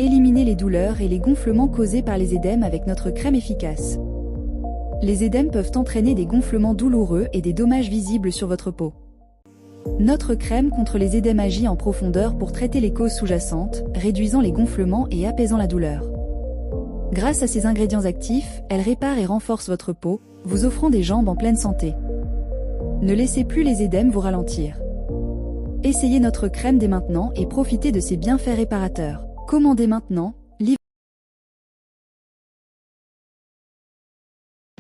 Éliminez les douleurs et les gonflements causés par les œdèmes avec notre crème efficace. Les œdèmes peuvent entraîner des gonflements douloureux et des dommages visibles sur votre peau. Notre crème contre les œdèmes agit en profondeur pour traiter les causes sous-jacentes, réduisant les gonflements et apaisant la douleur. Grâce à ses ingrédients actifs, elle répare et renforce votre peau, vous offrant des jambes en pleine santé. Ne laissez plus les œdèmes vous ralentir. Essayez notre crème dès maintenant et profitez de ses bienfaits réparateurs. Commandez maintenant.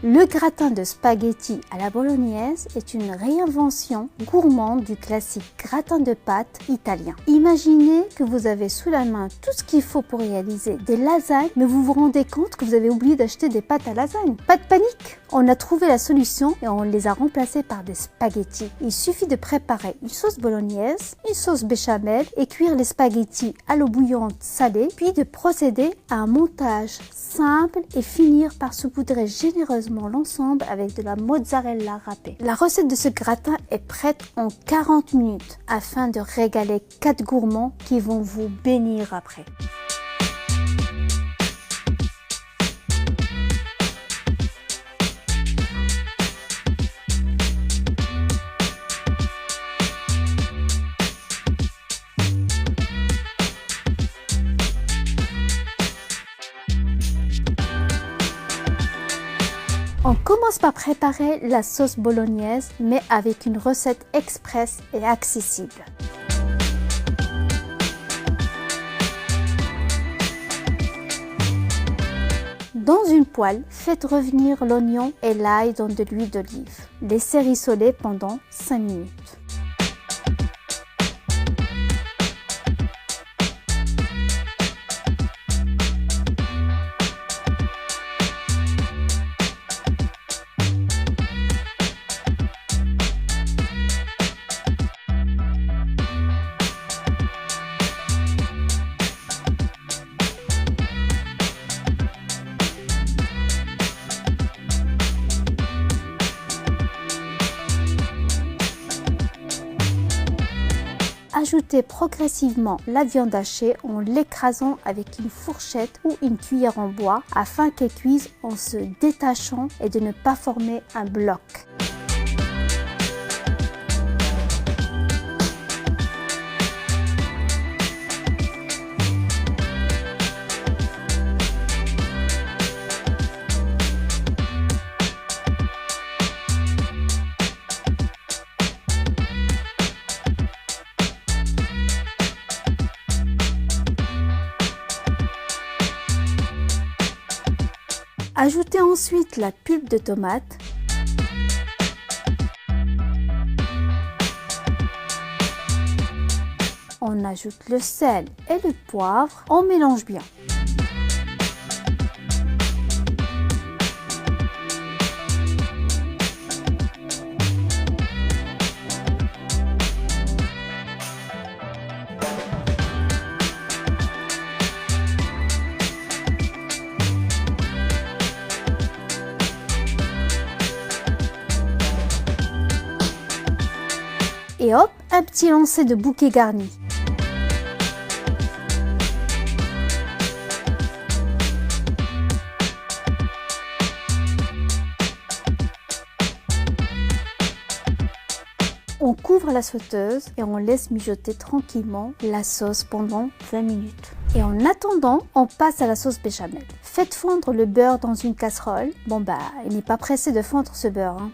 Le gratin de spaghettis à la bolognaise est une réinvention gourmande du classique gratin de pâtes italien. Imaginez que vous avez sous la main tout ce qu'il faut pour réaliser des lasagnes, mais vous vous rendez compte que vous avez oublié d'acheter des pâtes à lasagne. Pas de panique! On a trouvé la solution et on les a remplacées par des spaghettis. Il suffit de préparer une sauce bolognaise, une sauce béchamel et cuire les spaghettis à l'eau bouillante salée, puis de procéder à un montage simple et finir par saupoudrer généreusement l'ensemble avec de la mozzarella râpée. La recette de ce gratin est prête en 40 minutes afin de régaler 4 gourmands qui vont vous bénir après. On commence par préparer la sauce bolognaise, mais avec une recette express et accessible. Dans une poêle, faites revenir l'oignon et l'ail dans de l'huile d'olive. Laissez rissoler pendant 5 minutes. Ajoutez progressivement la viande hachée en l'écrasant avec une fourchette ou une cuillère en bois afin qu'elle cuise en se détachant et de ne pas former un bloc. Ajoutez ensuite la pulpe de tomate. On ajoute le sel et le poivre. On mélange bien. Et hop, un petit lancer de bouquet garni. On couvre la sauteuse et on laisse mijoter tranquillement la sauce pendant 20 minutes. Et en attendant, on passe à la sauce béchamel. Faites fondre le beurre dans une casserole. Bon il n'est pas pressé de fondre ce beurre, hein.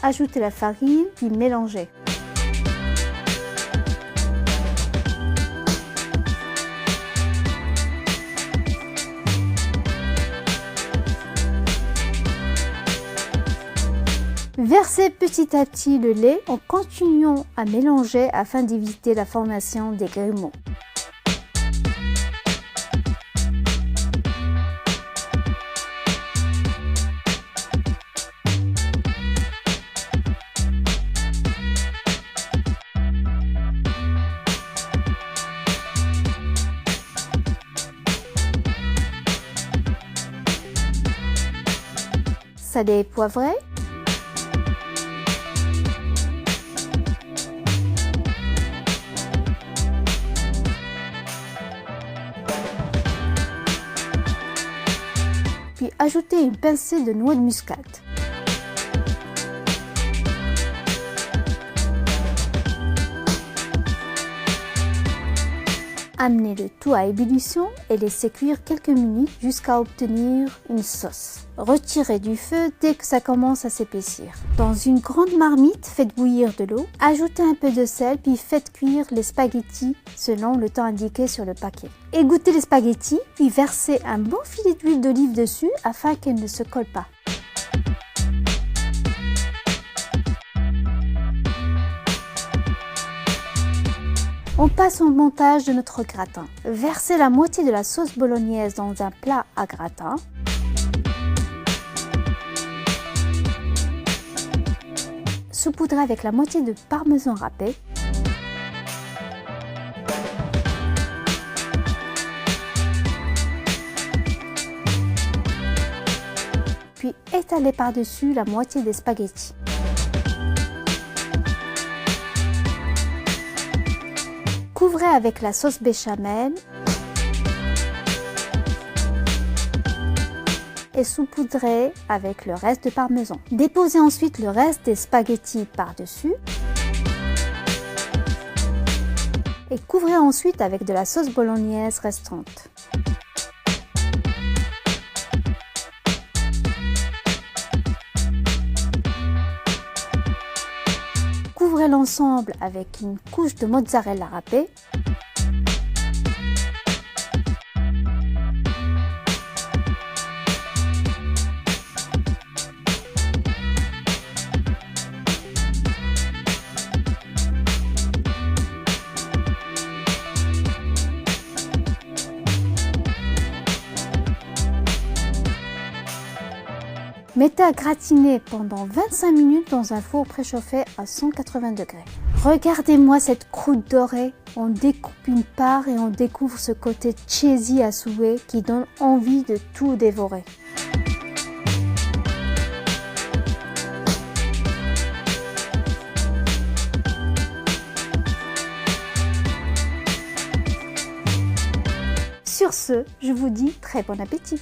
Ajoutez la farine, puis mélangez. Versez petit à petit le lait en continuant à mélanger afin d'éviter la formation des grumeaux. salé et poivré. Puis ajoutez une pincée de noix de muscade. Amenez le tout à ébullition et laissez cuire quelques minutes jusqu'à obtenir une sauce. Retirez du feu dès que ça commence à s'épaissir. Dans une grande marmite, faites bouillir de l'eau, ajoutez un peu de sel puis faites cuire les spaghettis selon le temps indiqué sur le paquet. Égouttez les spaghettis puis versez un bon filet d'huile d'olive dessus afin qu'elle ne se colle pas. On passe au montage de notre gratin. Versez la moitié de la sauce bolognaise dans un plat à gratin. Saupoudrez avec la moitié de parmesan râpé. Puis étalez par-dessus la moitié des spaghettis. Couvrez avec la sauce béchamel et saupoudrez avec le reste de parmesan. Déposez ensuite le reste des spaghettis par-dessus et couvrez ensuite avec de la sauce bolognaise restante. Couvrez l'ensemble avec une couche de mozzarella râpée. Mettez à gratiner pendant 25 minutes dans un four préchauffé à 180 degrés. Regardez-moi cette croûte dorée. On découpe une part et on découvre ce côté cheesy à souhait qui donne envie de tout dévorer. Sur ce, je vous dis très bon appétit!